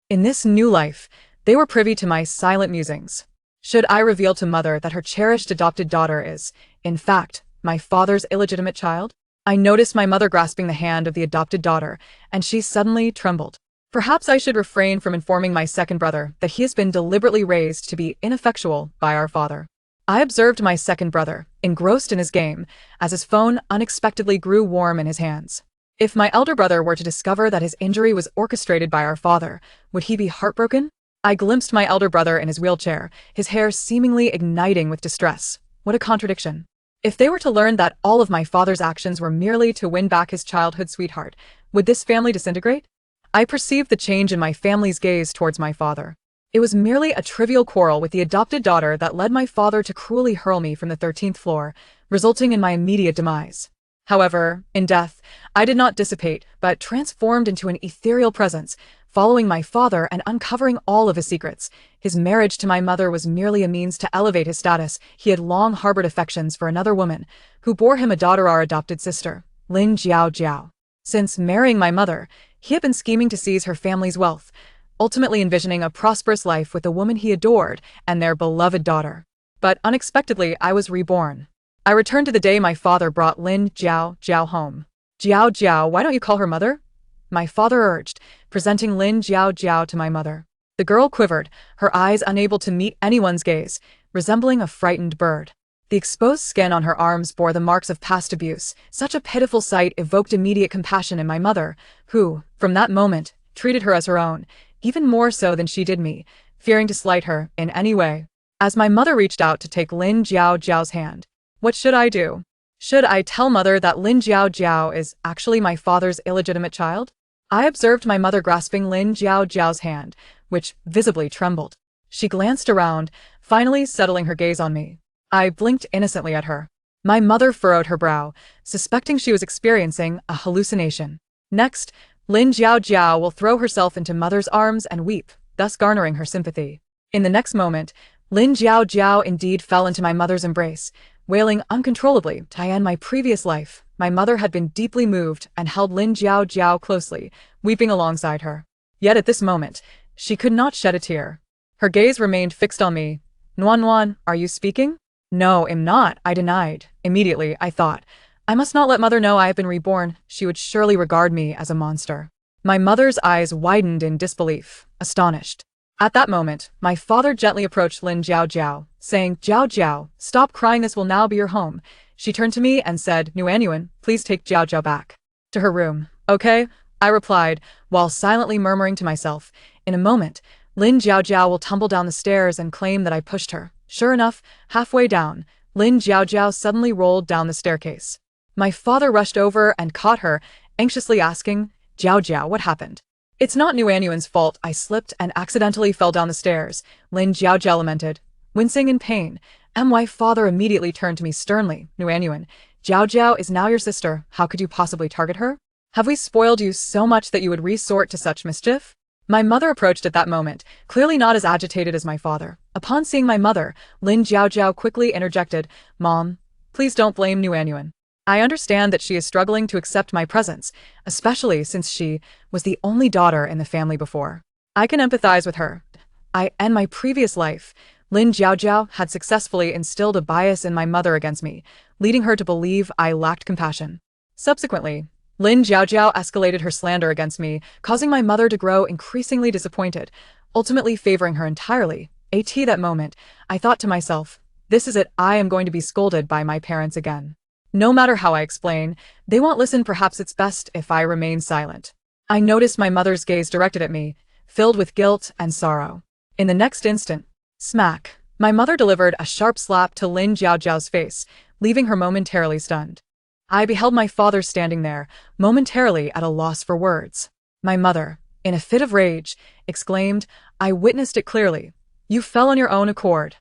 In this new life, they were privy to my silent musings. Should I reveal to mother that her cherished adopted daughter is, in fact, my father's illegitimate child? I noticed my mother grasping the hand of the adopted daughter, and she suddenly trembled. Perhaps I should refrain from informing my second brother that he has been deliberately raised to be ineffectual by our father. I observed my second brother, engrossed in his game, as his phone unexpectedly grew warm in his hands. If my elder brother were to discover that his injury was orchestrated by our father, would he be heartbroken? I glimpsed my elder brother in his wheelchair, his hair seemingly igniting with distress. What a contradiction. If they were to learn that all of my father's actions were merely to win back his childhood sweetheart, would this family disintegrate? I perceived the change in my family's gaze towards my father. It was merely a trivial quarrel with the adopted daughter that led my father to cruelly hurl me from the 13th floor, resulting in my immediate demise. However, in death, I did not dissipate, but transformed into an ethereal presence, following my father and uncovering all of his secrets. His marriage to my mother was merely a means to elevate his status. He had long harbored affections for another woman, who bore him a daughter, our adopted sister, Lin Jiao Jiao. Since marrying my mother, he had been scheming to seize her family's wealth, ultimately envisioning a prosperous life with the woman he adored and their beloved daughter. But unexpectedly, I was reborn. I returned to the day my father brought Lin Jiao Jiao home. Jiao Jiao, why don't you call her mother? My father urged, presenting Lin Jiao Jiao to my mother. The girl quivered, her eyes unable to meet anyone's gaze, resembling a frightened bird. The exposed skin on her arms bore the marks of past abuse. Such a pitiful sight evoked immediate compassion in my mother, who, from that moment, treated her as her own, even more so than she did me, fearing to slight her in any way. As my mother reached out to take Lin Jiao Jiao's hand, what should I do? Should I tell mother that Lin Jiao Jiao is actually my father's illegitimate child? I observed my mother grasping Lin Jiao Jiao's hand, which visibly trembled. She glanced around, finally settling her gaze on me. I blinked innocently at her. My mother furrowed her brow, suspecting she was experiencing a hallucination. Next, Lin Jiao Jiao will throw herself into mother's arms and weep, thus garnering her sympathy. In the next moment, Lin Jiao Jiao indeed fell into my mother's embrace, wailing uncontrollably. In my previous life, my mother had been deeply moved and held Lin Jiao Jiao closely, weeping alongside her. Yet at this moment, she could not shed a tear. Her gaze remained fixed on me. Nuan Nuan, are you speaking? No, I'm not, I denied. Immediately, I thought, I must not let mother know I have been reborn. She would surely regard me as a monster. My mother's eyes widened in disbelief, astonished. At that moment, my father gently approached Lin Jiao Jiao, saying, Jiao Jiao, stop crying, this will now be your home. She turned to me and said, Nuanyuan, please take Jiao Jiao back to her room. Okay, I replied, while silently murmuring to myself, in a moment, Lin Jiao Jiao will tumble down the stairs and claim that I pushed her. Sure enough, halfway down, Lin Jiao Jiao suddenly rolled down the staircase. My father rushed over and caught her, anxiously asking, Jiao Jiao, what happened? It's not Nuanyuan's fault, I slipped and accidentally fell down the stairs, Lin Jiao Jiao lamented, wincing in pain. My father immediately turned to me sternly, Nuanyuan, Jiao Jiao is now your sister, how could you possibly target her? Have we spoiled you so much that you would resort to such mischief? My mother approached at that moment, clearly not as agitated as my father. Upon seeing my mother, Lin Jiao Jiao quickly interjected, Mom, please don't blame Nuanyuan. I understand that she is struggling to accept my presence, especially since she was the only daughter in the family before. I can empathize with her. In my previous life, Lin Jiao Jiao had successfully instilled a bias in my mother against me, leading her to believe I lacked compassion. Subsequently, Lin Jiao Jiao escalated her slander against me, causing my mother to grow increasingly disappointed, ultimately favoring her entirely. At that moment, I thought to myself, this is it, I am going to be scolded by my parents again. No matter how I explain, they won't listen. Perhaps it's best if I remain silent. I noticed my mother's gaze directed at me, filled with guilt and sorrow. In the next instant, smack, my mother delivered a sharp slap to Lin Jiao Jiao's face, leaving her momentarily stunned. I beheld my father standing there, momentarily at a loss for words. My mother, in a fit of rage, exclaimed, I witnessed it clearly. You fell on your own accord.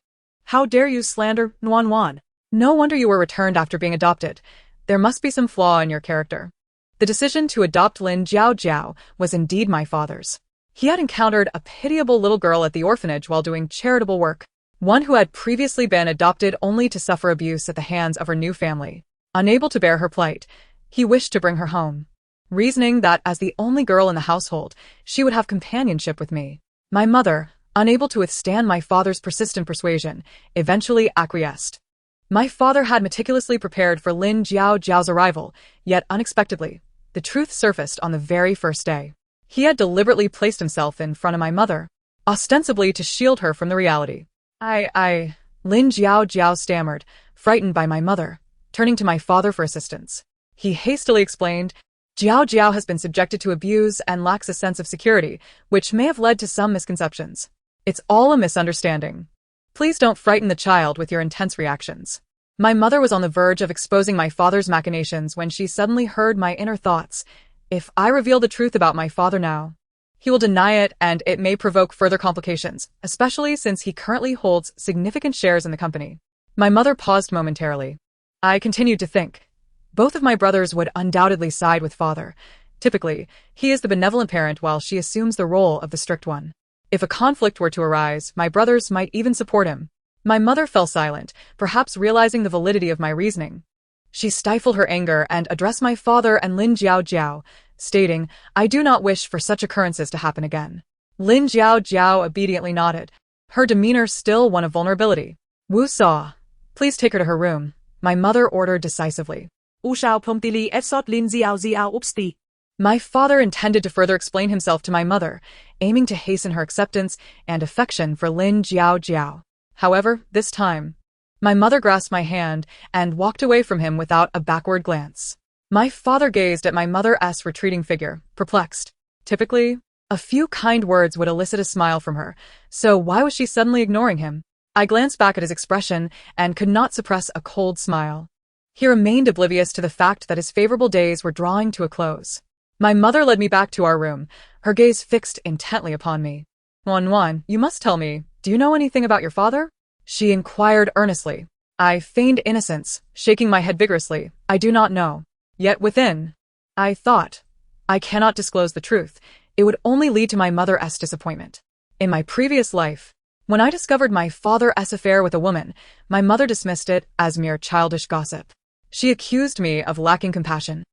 How dare you slander Nuan Wan? No wonder you were returned after being adopted. There must be some flaw in your character. The decision to adopt Lin Jiao Jiao was indeed my father's. He had encountered a pitiable little girl at the orphanage while doing charitable work, one who had previously been adopted only to suffer abuse at the hands of her new family. Unable to bear her plight, he wished to bring her home. reasoning that as the only girl in the household, she would have companionship with me. My mother, unable to withstand my father's persistent persuasion, eventually acquiesced. My father had meticulously prepared for Lin Jiao's arrival, yet unexpectedly, the truth surfaced on the very first day. He had deliberately placed himself in front of my mother, ostensibly to shield her from the reality. Lin Jiao stammered, frightened by my mother, turning to my father for assistance. He hastily explained, Jiao has been subjected to abuse and lacks a sense of security, which may have led to some misconceptions. It's all a misunderstanding. Please don't frighten the child with your intense reactions. My mother was on the verge of exposing my father's machinations when she suddenly heard my inner thoughts. If I reveal the truth about my father now, he will deny it and it may provoke further complications, especially since he currently holds significant shares in the company. My mother paused momentarily. I continued to think. Both of my brothers would undoubtedly side with father. Typically, he is the benevolent parent while she assumes the role of the strict one. If a conflict were to arise, my brothers might even support him. My mother fell silent, perhaps realizing the validity of my reasoning. She stifled her anger and addressed my father and Lin Jiao, stating, I do not wish for such occurrences to happen again. Lin Jiao obediently nodded, her demeanor still one of vulnerability. Wu saw. Please take her to her room, my mother ordered decisively. My father intended to further explain himself to my mother, aiming to hasten her acceptance and affection for Lin Jiao. However, this time, my mother grasped my hand and walked away from him without a backward glance. My father gazed at my mother's retreating figure, perplexed. Typically, a few kind words would elicit a smile from her, so why was she suddenly ignoring him? I glanced back at his expression and could not suppress a cold smile. He remained oblivious to the fact that his favorable days were drawing to a close. My mother led me back to our room, her gaze fixed intently upon me. Wan, you must tell me, do you know anything about your father? She inquired earnestly. I feigned innocence, shaking my head vigorously. I do not know. Yet within, I thought, I cannot disclose the truth. It would only lead to my mother's disappointment. In my previous life, when I discovered my father's affair with a woman, my mother dismissed it as mere childish gossip. She accused me of lacking compassion,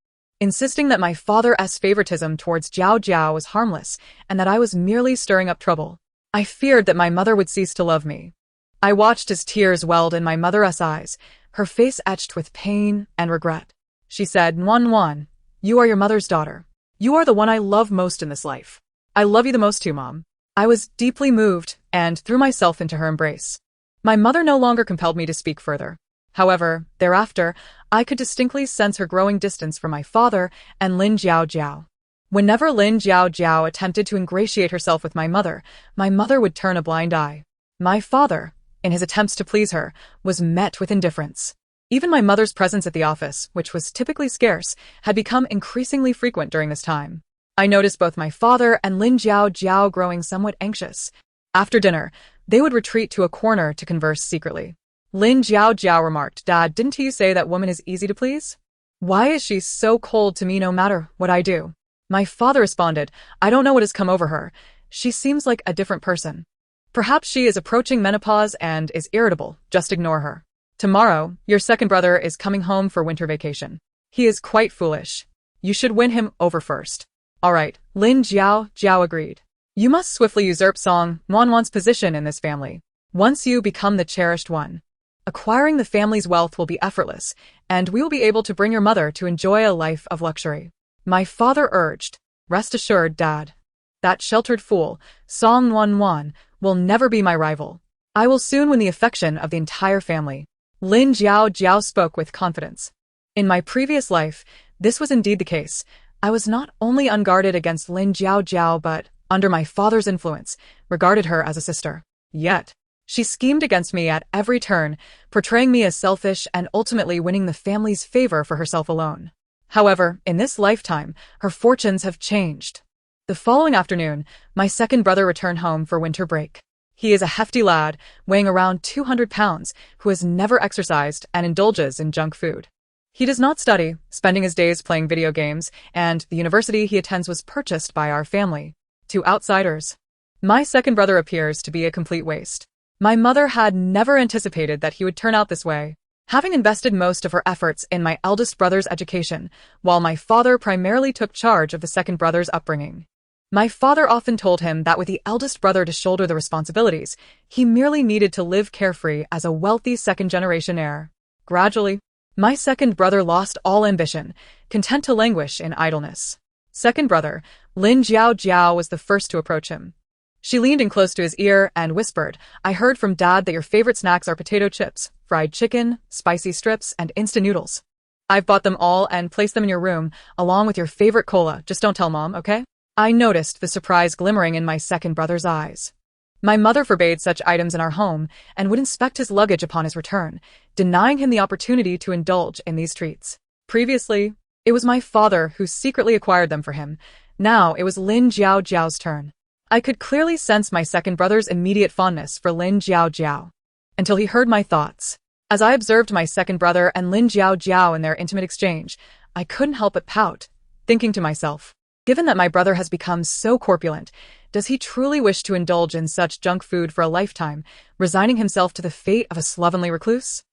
insisting that my father's favoritism towards Jiao was harmless and that I was merely stirring up trouble. I feared that my mother would cease to love me. I watched as tears welled in my mother's eyes, her face etched with pain and regret. She said, Wan, you are your mother's daughter. You are the one I love most in this life. I love you the most too, Mom. I was deeply moved and threw myself into her embrace. My mother no longer compelled me to speak further. However, thereafter, I could distinctly sense her growing distance from my father and Lin Jiao. Whenever Lin Jiao attempted to ingratiate herself with my mother would turn a blind eye. My father, in his attempts to please her, was met with indifference. Even my mother's presence at the office, which was typically scarce, had become increasingly frequent during this time. I noticed both my father and Lin Jiao growing somewhat anxious. After dinner, they would retreat to a corner to converse secretly. Lin Jiao remarked, Dad, didn't you say that woman is easy to please? Why is she so cold to me no matter what I do? My father responded, I don't know what has come over her. She seems like a different person. Perhaps she is approaching menopause and is irritable. Just ignore her. Tomorrow, your second brother is coming home for winter vacation. He is quite foolish. You should win him over first. All right, Lin Jiao agreed. You must swiftly usurp Song Wan's position in this family. Once you become the cherished one, acquiring the family's wealth will be effortless, and we will be able to bring your mother to enjoy a life of luxury. My father urged, Rest assured, Dad. That sheltered fool, Song Wan, will never be my rival. I will soon win the affection of the entire family. Lin Jiao spoke with confidence. In my previous life, this was indeed the case. I was not only unguarded against Lin Jiao but, under my father's influence, regarded her as a sister. Yet, she schemed against me at every turn, portraying me as selfish and ultimately winning the family's favor for herself alone. However, in this lifetime, her fortunes have changed. The following afternoon, my second brother returned home for winter break. He is a hefty lad, weighing around 200 pounds, who has never exercised and indulges in junk food. He does not study, spending his days playing video games, and the university he attends was purchased by our family. To outsiders, my second brother appears to be a complete waste. My mother had never anticipated that he would turn out this way. having invested most of her efforts in my eldest brother's education, while my father primarily took charge of the second brother's upbringing. My father often told him that with the eldest brother to shoulder the responsibilities, he merely needed to live carefree as a wealthy second-generation heir. Gradually, my second brother lost all ambition, content to languish in idleness. Second brother, Lin Jiao Jiao, was the first to approach him. She leaned in close to his ear and whispered, "I heard from Dad that your favorite snacks are potato chips, fried chicken, spicy strips, and instant noodles. I've bought them all and placed them in your room, along with your favorite cola. Just don't tell Mom, okay?" I noticed the surprise glimmering in my second brother's eyes. My mother forbade such items in our home and would inspect his luggage upon his return, denying him the opportunity to indulge in these treats. Previously, it was my father who secretly acquired them for him. Now it was Lin Jiao Jiao's turn. I could clearly sense my second brother's immediate fondness for Lin Jiao Jiao, until he heard my thoughts. As I observed my second brother and Lin Jiao Jiao in their intimate exchange, I couldn't help but pout, thinking to myself, given that my brother has become so corpulent, does he truly wish to indulge in such junk food for a lifetime, resigning himself to the fate of a slovenly recluse?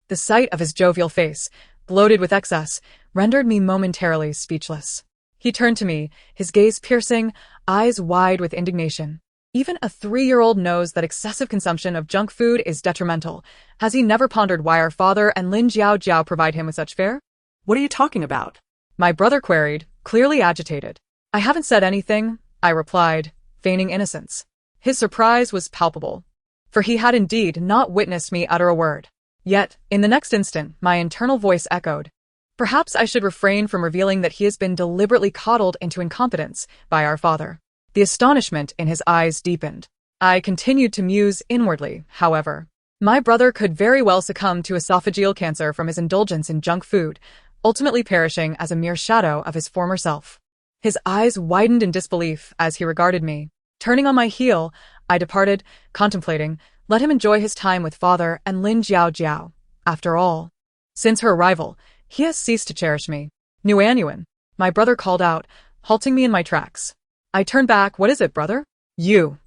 The sight of his jovial face, bloated with excess, rendered me momentarily speechless. He turned to me, his gaze piercing, eyes wide with indignation. Even a 3-year-old knows that excessive consumption of junk food is detrimental. Has he never pondered why our father and Lin Jiao Jiao provide him with such fare? "What are you talking about?" my brother queried, clearly agitated. "I haven't said anything," I replied, feigning innocence. His surprise was palpable, for he had indeed not witnessed me utter a word. Yet, in the next instant, my internal voice echoed, "Perhaps I should refrain from revealing that he has been deliberately coddled into incompetence by our father." The astonishment in his eyes deepened. I continued to muse inwardly, however. My brother could very well succumb to esophageal cancer from his indulgence in junk food, ultimately perishing as a mere shadow of his former self. His eyes widened in disbelief as he regarded me. Turning on my heel, I departed, contemplating, let him enjoy his time with father and Lin Jiao Jiao. After all, since her arrival, he has ceased to cherish me. "Nuanyuan," my brother called out, halting me in my tracks. I turned back. "What is it, brother?" "You."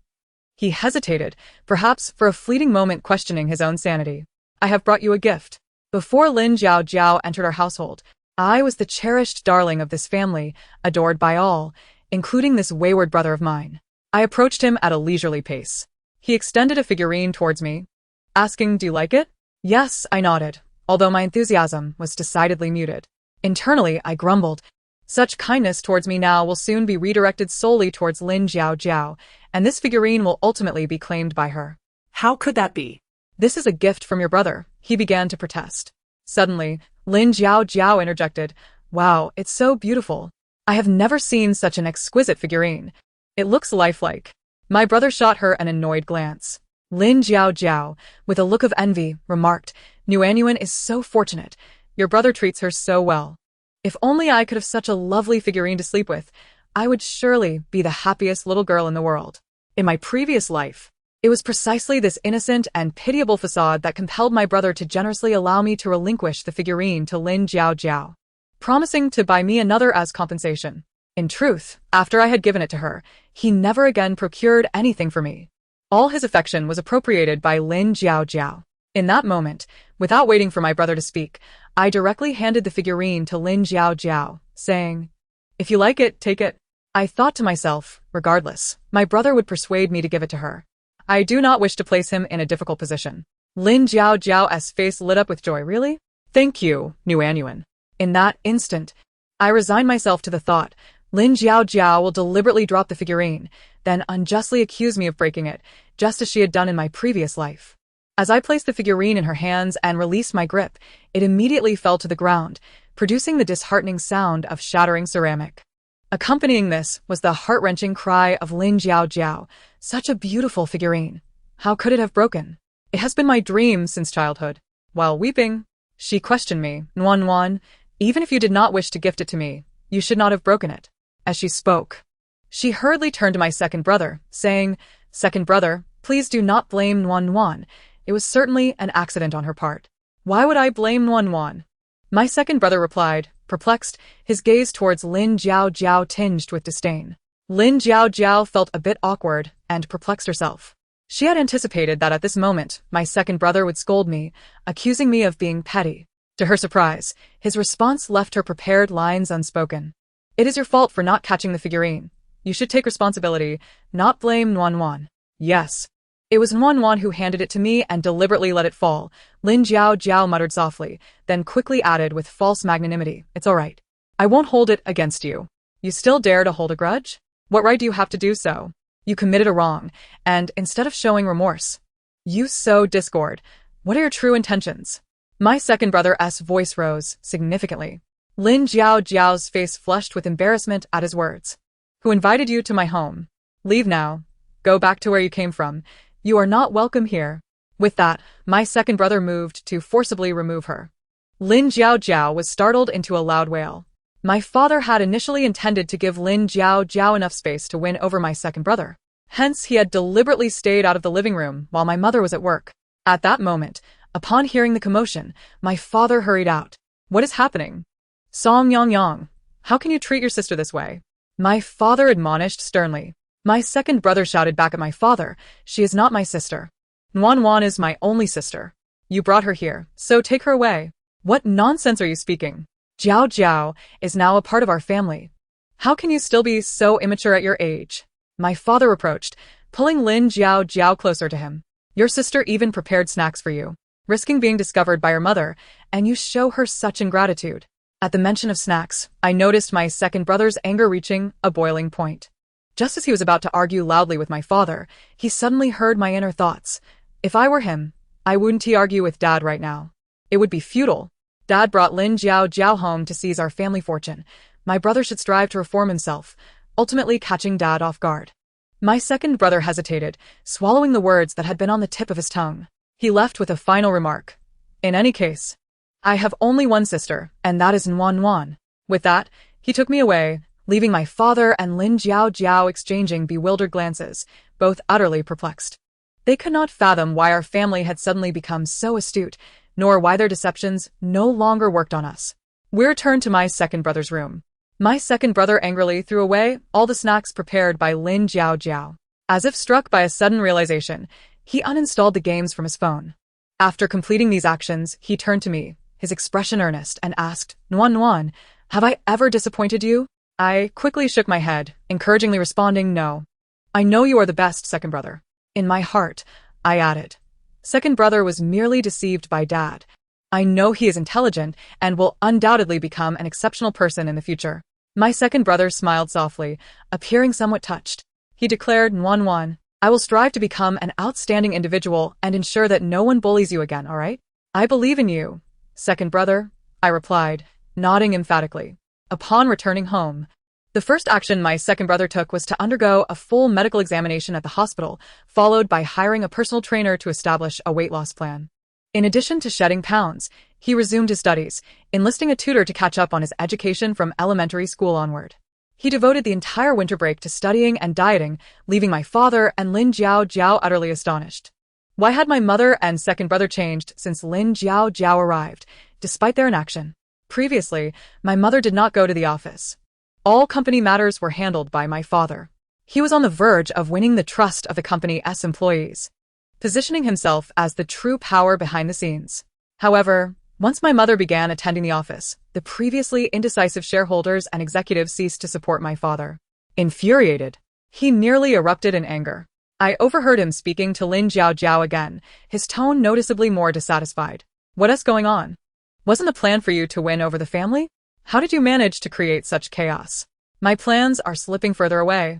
He hesitated, perhaps for a fleeting moment questioning his own sanity. "I have brought you a gift." Before Lin Jiao Jiao entered our household, I was the cherished darling of this family, adored by all, including this wayward brother of mine. I approached him at a leisurely pace. He extended a figurine towards me, asking, "Do you like it?" "Yes," I nodded, although my enthusiasm was decidedly muted. Internally, I grumbled. Such kindness towards me now will soon be redirected solely towards Lin Jiao Jiao, and this figurine will ultimately be claimed by her. "How could that be?" "This is a gift from your brother," he began to protest. Suddenly, Lin Jiao Jiao interjected, "Wow, it's so beautiful. I have never seen such an exquisite figurine. It looks lifelike." My brother shot her an annoyed glance. Lin Jiao Jiao, with a look of envy, remarked, "Nuanyuan is so fortunate. Your brother treats her so well. If only I could have such a lovely figurine to sleep with, I would surely be the happiest little girl in the world." In my previous life, it was precisely this innocent and pitiable facade that compelled my brother to generously allow me to relinquish the figurine to Lin Jiao Jiao, promising to buy me another as compensation. In truth, after I had given it to her, he never again procured anything for me. All his affection was appropriated by Lin Jiao Jiao. In that moment, without waiting for my brother to speak, I directly handed the figurine to Lin Jiao Jiao, saying, "If you like it, take it." I thought to myself, regardless, my brother would persuade me to give it to her. I do not wish to place him in a difficult position. Lin Jiao Jiao's face lit up with joy. "Really? Thank you, Nuanyuan." In that instant, I resigned myself to the thought, Lin Jiao Jiao will deliberately drop the figurine, then unjustly accuse me of breaking it, just as she had done in my previous life. As I placed the figurine in her hands and released my grip, it immediately fell to the ground, producing the disheartening sound of shattering ceramic. Accompanying this was the heart-wrenching cry of Lin Jiao Jiao, "Such a beautiful figurine. How could it have broken? It has been my dream since childhood." While weeping, she questioned me, "Nuan, even if you did not wish to gift it to me, you should not have broken it." As she spoke, she hurriedly turned to my second brother, saying, "Second brother, please do not blame Nuan. It was certainly an accident on her part." "Why would I blame Nuan?" my second brother replied, perplexed, his gaze towards Lin Jiao Jiao tinged with disdain. Lin Jiao Jiao felt a bit awkward and perplexed herself. She had anticipated that at this moment, my second brother would scold me, accusing me of being petty. To her surprise, his response left her prepared lines unspoken. It is your fault for not catching the figurine. You should take responsibility, not blame Nuan. Yes. It was Nuan who handed it to me and deliberately let it fall. Lin Jiao muttered softly, then quickly added with false magnanimity, "It's all right. I won't hold it against you. You still dare to hold a grudge? What right do you have to do so? You committed a wrong, and instead of showing remorse, you sow discord. What are your true intentions?" My second brother's voice rose significantly. Lin Jiao's face flushed with embarrassment at his words. "Who invited you to my home? Leave now. Go back to where you came from. You are not welcome here." With that, my second brother moved to forcibly remove her. Lin Jiao was startled into a loud wail. My father had initially intended to give Lin Jiao enough space to win over my second brother. Hence, he had deliberately stayed out of the living room while my mother was at work. At that moment, upon hearing the commotion, my father hurried out. "What is happening? Song Yang, how can you treat your sister this way?" My father admonished sternly. My second brother shouted back at my father, "She is not my sister. Nuan is my only sister. You brought her here, so take her away." "What nonsense are you speaking? Jiao is now a part of our family. How can you still be so immature at your age?" My father reproached, pulling Lin Jiao closer to him. "Your sister even prepared snacks for you, risking being discovered by her mother, and you show her such ingratitude." At the mention of snacks, I noticed my second brother's anger reaching a boiling point. Just as he was about to argue loudly with my father, he suddenly heard my inner thoughts. If I were him, I wouldn't argue with Dad right now. It would be futile. Dad brought Lin Jiao home to seize our family fortune. My brother should strive to reform himself, ultimately catching Dad off guard. My second brother hesitated, swallowing the words that had been on the tip of his tongue. He left with a final remark. "In any case, I have only one sister, and that is Nuan." With that, he took me away, leaving my father and Lin Jiao exchanging bewildered glances, both utterly perplexed. They could not fathom why our family had suddenly become so astute, nor why their deceptions no longer worked on us. We returned to my second brother's room. My second brother angrily threw away all the snacks prepared by Lin Jiao. As if struck by a sudden realization, he uninstalled the games from his phone. After completing these actions, he turned to me, his expression earnest, and asked, "Nuan, have I ever disappointed you?" I quickly shook my head, encouragingly responding, "No. I know you are the best, second brother." In my heart, I added, "Second brother was merely deceived by Dad. I know he is intelligent and will undoubtedly become an exceptional person in the future." My second brother smiled softly, appearing somewhat touched. He declared, "Nuan, I will strive to become an outstanding individual and ensure that no one bullies you again, all right? I believe in you, second brother," I replied, nodding emphatically. Upon returning home, the first action my second brother took was to undergo a full medical examination at the hospital, followed by hiring a personal trainer to establish a weight loss plan. In addition to shedding pounds, he resumed his studies, enlisting a tutor to catch up on his education from elementary school onward. He devoted the entire winter break to studying and dieting, leaving my father and Lin Jiao utterly astonished. Why had my mother and second brother changed since Lin Jiao arrived, despite their inaction? Previously, my mother did not go to the office. All company matters were handled by my father. He was on the verge of winning the trust of the company's employees, positioning himself as the true power behind the scenes. However, once my mother began attending the office, the previously indecisive shareholders and executives ceased to support my father. Infuriated, he nearly erupted in anger. I overheard him speaking to Lin Jiao again, his tone noticeably more dissatisfied. "What is going on? Wasn't the plan for you to win over the family? How did you manage to create such chaos? My plans are slipping further away.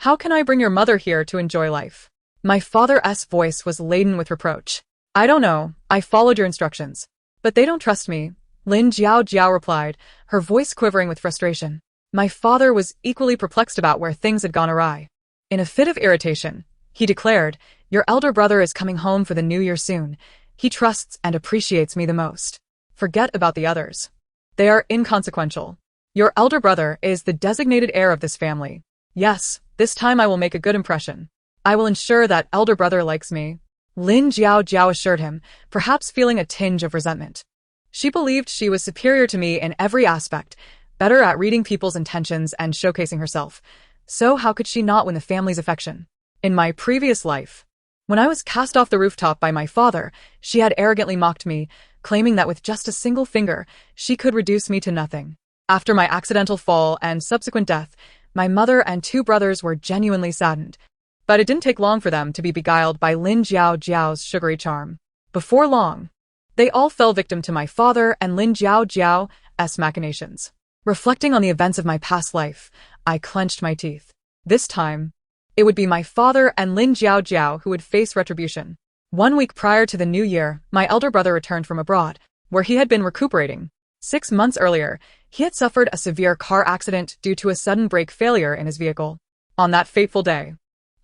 How can I bring your mother here to enjoy life?" My father's voice was laden with reproach. "I don't know, I followed your instructions. But they don't trust me," Lin Jiao replied, her voice quivering with frustration. My father was equally perplexed about where things had gone awry. In a fit of irritation, he declared, "Your elder brother is coming home for the new year soon. He trusts and appreciates me the most. Forget about the others. They are inconsequential. Your elder brother is the designated heir of this family. Yes, this time I will make a good impression. I will ensure that elder brother likes me," Lin Jiao assured him, perhaps feeling a tinge of resentment. She believed she was superior to me in every aspect, better at reading people's intentions and showcasing herself. So how could she not win the family's affection? In my previous life, When I was cast off the rooftop by my father, she had arrogantly mocked me, claiming that with just a single finger, she could reduce me to nothing. After my accidental fall and subsequent death, my mother and two brothers were genuinely saddened. But it didn't take long for them to be beguiled by Lin Jiao Jiao's sugary charm. Before long, they all fell victim to my father and Lin Jiao Jiao's machinations. Reflecting on the events of my past life, I clenched my teeth. This time, it would be my father and Lin Jiao Jiao who would face retribution. 1 week prior to the new year, my elder brother returned from abroad, where he had been recuperating. 6 months earlier, he had suffered a severe car accident due to a sudden brake failure in his vehicle. On that fateful day,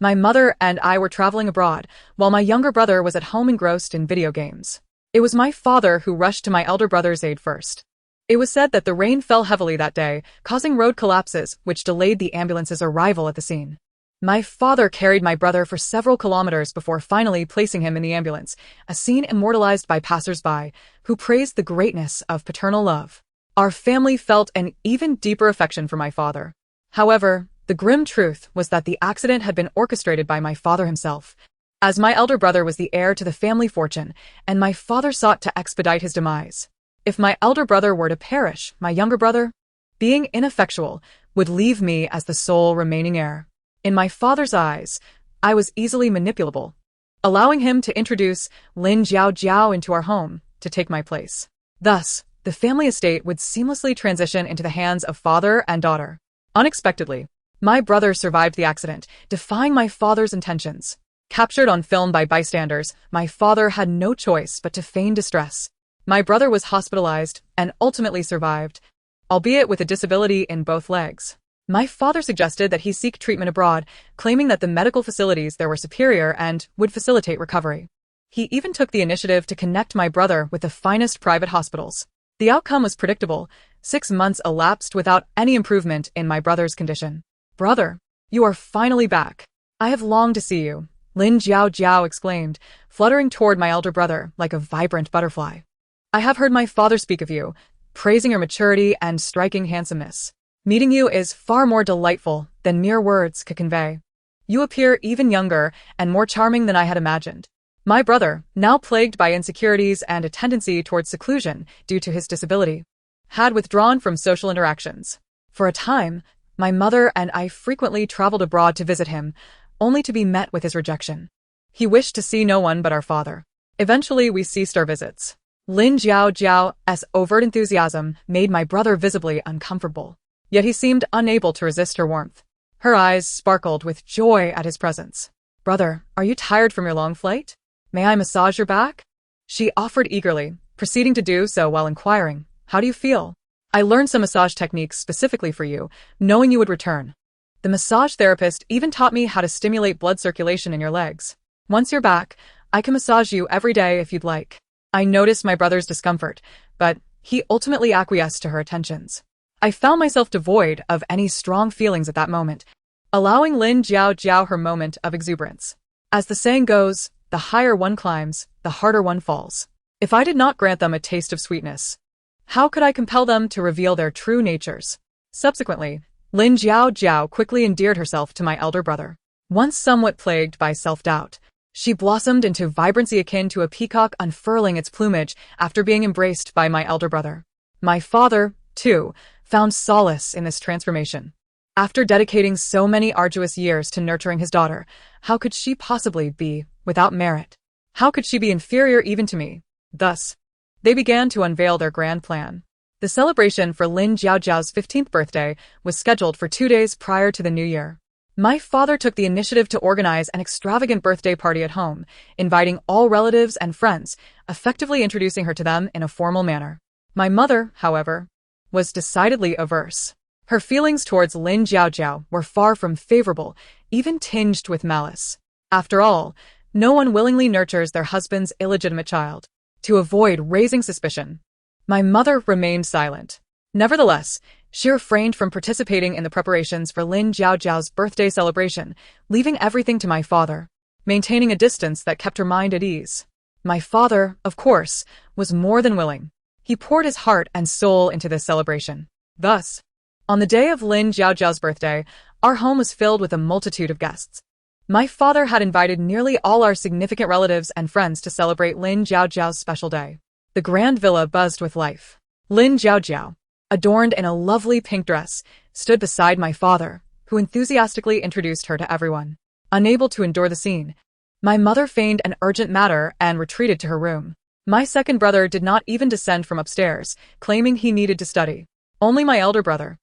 my mother and I were traveling abroad, while my younger brother was at home engrossed in video games. It was my father who rushed to my elder brother's aid first. It was said that the rain fell heavily that day, causing road collapses, which delayed the ambulance's arrival at the scene. My father carried my brother for several kilometers before finally placing him in the ambulance, a scene immortalized by passers-by, who praised the greatness of paternal love. Our family felt an even deeper affection for my father. However, the grim truth was that the accident had been orchestrated by my father himself. As my elder brother was the heir to the family fortune, and my father sought to expedite his demise. If my elder brother were to perish, my younger brother, being ineffectual, would leave me as the sole remaining heir. In my father's eyes, I was easily manipulable, allowing him to introduce Lin Jiao Jiao into our home to take my place. Thus, the family estate would seamlessly transition into the hands of father and daughter. Unexpectedly, my brother survived the accident, defying my father's intentions. Captured on film by bystanders, my father had no choice but to feign distress. My brother was hospitalized and ultimately survived, albeit with a disability in both legs. My father suggested that he seek treatment abroad, claiming that the medical facilities there were superior and would facilitate recovery. He even took the initiative to connect my brother with the finest private hospitals. The outcome was predictable. 6 months elapsed without any improvement in my brother's condition. "Brother, you are finally back. I have longed to see you," Lin Jiao Jiao exclaimed, fluttering toward my elder brother like a vibrant butterfly. "I have heard my father speak of you, praising your maturity and striking handsomeness. Meeting you is far more delightful than mere words could convey. You appear even younger and more charming than I had imagined." My brother, now plagued by insecurities and a tendency towards seclusion due to his disability, had withdrawn from social interactions. For a time, my mother and I frequently traveled abroad to visit him, only to be met with his rejection. He wished to see no one but our father. Eventually, we ceased our visits. Lin Jiao Jiao's overt enthusiasm made my brother visibly uncomfortable. Yet he seemed unable to resist her warmth. Her eyes sparkled with joy at his presence. "Brother, are you tired from your long flight? May I massage your back?" she offered eagerly, proceeding to do so while inquiring, "How do you feel? I learned some massage techniques specifically for you, knowing you would return. The massage therapist even taught me how to stimulate blood circulation in your legs. Once you're back, I can massage you every day if you'd like." I noticed my brother's discomfort, but he ultimately acquiesced to her attentions. I found myself devoid of any strong feelings at that moment, allowing Lin Jiao Jiao her moment of exuberance. As the saying goes, the higher one climbs, the harder one falls. If I did not grant them a taste of sweetness, how could I compel them to reveal their true natures? Subsequently, Lin Jiao Jiao quickly endeared herself to my elder brother. Once somewhat plagued by self-doubt, she blossomed into vibrancy akin to a peacock unfurling its plumage after being embraced by my elder brother. My father, too, found solace in this transformation. After dedicating so many arduous years to nurturing his daughter, how could she possibly be without merit? How could she be inferior even to me? Thus, they began to unveil their grand plan. The celebration for Lin Jiao Jiao's 15th birthday was scheduled for 2 days prior to the new year. My father took the initiative to organize an extravagant birthday party at home, inviting all relatives and friends, effectively introducing her to them in a formal manner. My mother, however, was decidedly averse. Her feelings towards Lin Jiao Jiao were far from favorable, even tinged with malice. After all, no one willingly nurtures their husband's illegitimate child. To avoid raising suspicion, my mother remained silent. Nevertheless, she refrained from participating in the preparations for Lin Jiao Jiao's birthday celebration, leaving everything to my father, maintaining a distance that kept her mind at ease. My father, of course, was more than willing. He poured his heart and soul into this celebration. Thus, on the day of Lin Jiao Jiao's birthday, our home was filled with a multitude of guests. My father had invited nearly all our significant relatives and friends to celebrate Lin Jiao's special day. The grand villa buzzed with life. Lin Jiao, adorned in a lovely pink dress, stood beside my father, who enthusiastically introduced her to everyone. Unable to endure the scene, my mother feigned an urgent matter and retreated to her room. My second brother did not even descend from upstairs, claiming he needed to study. Only my elder brother,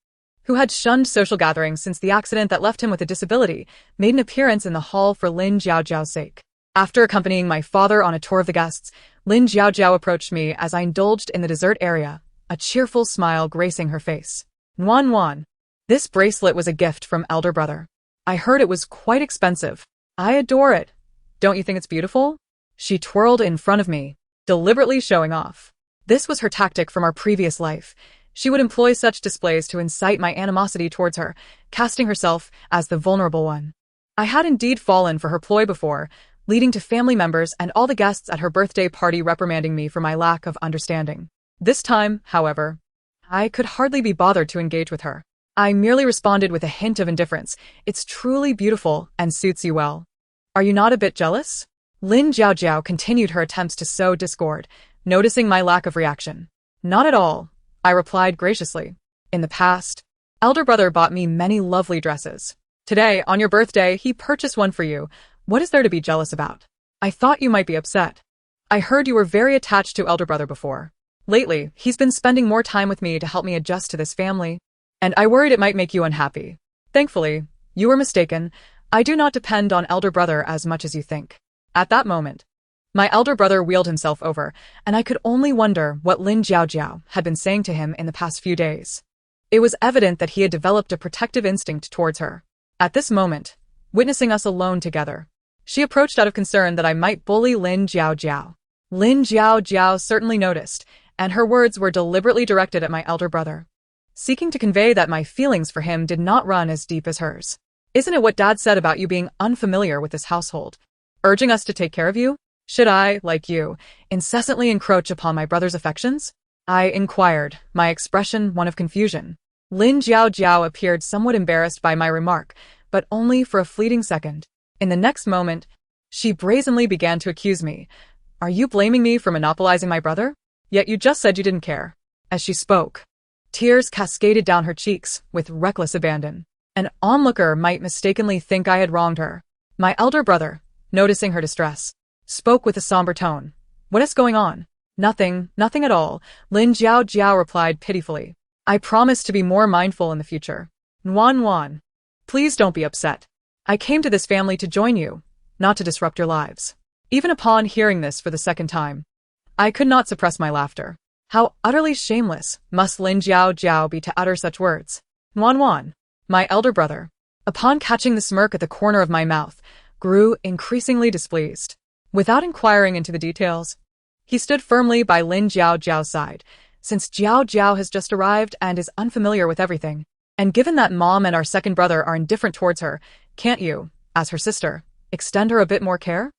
who had shunned social gatherings since the accident that left him with a disability, made an appearance in the hall for Lin Jiao's sake. After accompanying my father on a tour of the guests, Lin Jiao approached me as I indulged in the dessert area, a cheerful smile gracing her face. Wan. This bracelet was a gift from elder brother. I heard it was quite expensive. I adore it. Don't you think it's beautiful? She twirled in front of me, deliberately showing off. This was her tactic from our previous life. She would employ such displays to incite my animosity towards her, casting herself as the vulnerable one. I had indeed fallen for her ploy before, leading to family members and all the guests at her birthday party reprimanding me for my lack of understanding. This time, however, I could hardly be bothered to engage with her. I merely responded with a hint of indifference. It's truly beautiful and suits you well. Are you not a bit jealous? Lin Jiao continued her attempts to sow discord, noticing my lack of reaction. Not at all, I replied graciously. In the past, elder brother bought me many lovely dresses. Today, on your birthday, he purchased one for you. What is there to be jealous about? I thought you might be upset. I heard you were very attached to elder brother before. Lately, he's been spending more time with me to help me adjust to this family, and I worried it might make you unhappy. Thankfully, you were mistaken. I do not depend on elder brother as much as you think. At that moment, my elder brother wheeled himself over, and I could only wonder what Lin Jiao had been saying to him in the past few days. It was evident that he had developed a protective instinct towards her. At this moment, witnessing us alone together, she approached out of concern that I might bully Lin Jiao. Lin Jiao certainly noticed, and her words were deliberately directed at my elder brother, seeking to convey that my feelings for him did not run as deep as hers. Isn't it what Dad said about you being unfamiliar with this household, urging us to take care of you? Should I, like you, incessantly encroach upon my brother's affections? I inquired, my expression one of confusion. Lin Jiao appeared somewhat embarrassed by my remark, but only for a fleeting second. In the next moment, she brazenly began to accuse me. Are you blaming me for monopolizing my brother? Yet you just said you didn't care. As she spoke, tears cascaded down her cheeks with reckless abandon. An onlooker might mistakenly think I had wronged her. My elder brother, noticing her distress, spoke with a somber tone. What is going on? Nothing at all, Lin Jiao replied pitifully. I promise to be more mindful in the future. Wan, please don't be upset. I came to this family to join you, not to disrupt your lives. Even upon hearing this for the second time, I could not suppress my laughter. How utterly shameless must Lin Jiao be to utter such words. Wan, my elder brother, upon catching the smirk at the corner of my mouth, grew increasingly displeased. Without inquiring into the details, he stood firmly by Lin Jiao's side, since Jiao has just arrived and is unfamiliar with everything. And given that Mom and our second brother are indifferent towards her, can't you, as her sister, extend her a bit more care?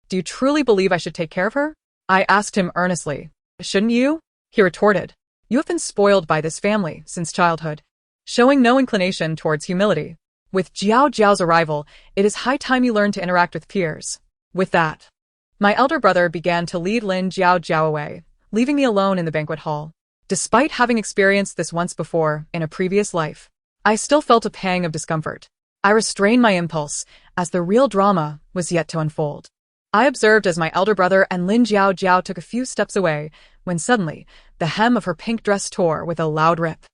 Do you truly believe I should take care of her? I asked him earnestly. Shouldn't you? He retorted. You have been spoiled by this family since childhood, showing no inclination towards humility. With Jiao's arrival, it is high time you learn to interact with peers. With that, my elder brother began to lead Lin Jiao away, leaving me alone in the banquet hall. Despite having experienced this once before in a previous life, I still felt a pang of discomfort. I restrained my impulse, as the real drama was yet to unfold. I observed as my elder brother and Lin Jiao took a few steps away, when suddenly, the hem of her pink dress tore with a loud rip.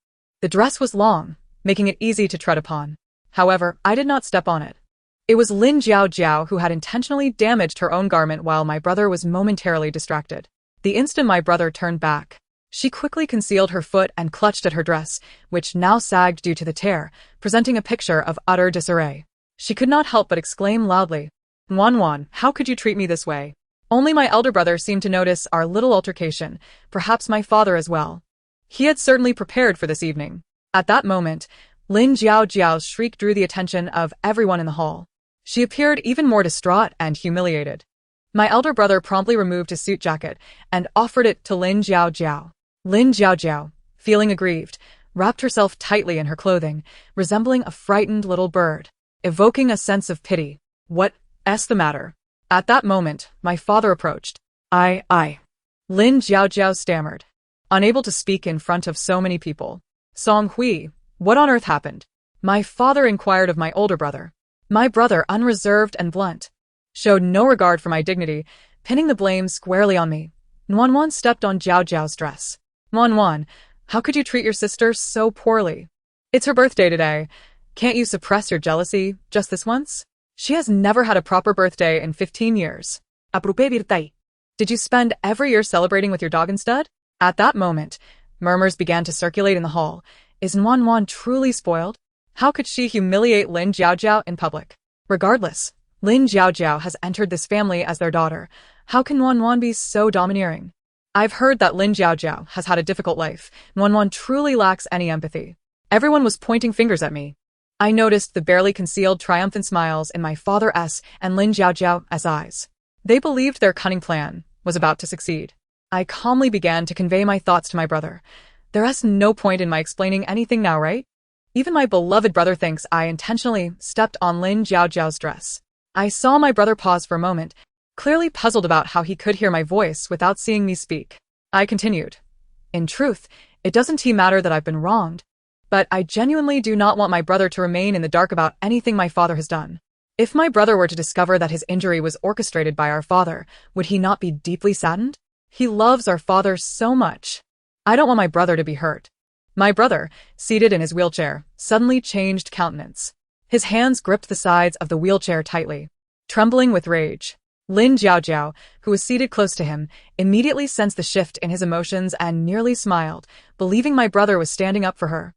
The dress was long, making it easy to tread upon. However, I did not step on it. It was Lin Jiao who had intentionally damaged her own garment while my brother was momentarily distracted. The instant my brother turned back, she quickly concealed her foot and clutched at her dress, which now sagged due to the tear, presenting a picture of utter disarray. She could not help but exclaim loudly, Wan, how could you treat me this way? Only my elder brother seemed to notice our little altercation, perhaps my father as well. He had certainly prepared for this evening. At that moment, Lin Jiao's shriek drew the attention of everyone in the hall. She appeared even more distraught and humiliated. My elder brother promptly removed his suit jacket and offered it to Lin Jiao. Lin Jiao, feeling aggrieved, wrapped herself tightly in her clothing, resembling a frightened little bird, evoking a sense of pity. What's the matter? At that moment, my father approached. I. Lin Jiao stammered, unable to speak in front of so many people. Song Hui, what on earth happened? My father inquired of my older brother. My brother, unreserved and blunt, showed no regard for my dignity, pinning the blame squarely on me. Nuan stepped on Jiao's dress. Nuan, how could you treat your sister so poorly? It's her birthday today. Can't you suppress your jealousy just this once? She has never had a proper birthday in 15 years. Did you spend every year celebrating with your dog instead? At that moment, murmurs began to circulate in the hall. Is Nuan truly spoiled? How could she humiliate Lin Jiao in public? Regardless, Lin Jiao has entered this family as their daughter. How can Nuan be so domineering? I've heard that Lin Jiao has had a difficult life. Nuan truly lacks any empathy. Everyone was pointing fingers at me. I noticed the barely concealed triumphant smiles in my father's and Lin Jiao's eyes. They believed their cunning plan was about to succeed. I calmly began to convey my thoughts to my brother. There's no point in my explaining anything now, right? Even my beloved brother thinks I intentionally stepped on Lin Jiao's dress. I saw my brother pause for a moment, clearly puzzled about how he could hear my voice without seeing me speak. I continued. In truth, it doesn't matter that I've been wronged, but I genuinely do not want my brother to remain in the dark about anything my father has done. If my brother were to discover that his injury was orchestrated by our father, would he not be deeply saddened? He loves our father so much. I don't want my brother to be hurt. My brother, seated in his wheelchair, suddenly changed countenance. His hands gripped the sides of the wheelchair tightly. Trembling with rage, Lin Jiao, who was seated close to him, immediately sensed the shift in his emotions and nearly smiled, believing my brother was standing up for her.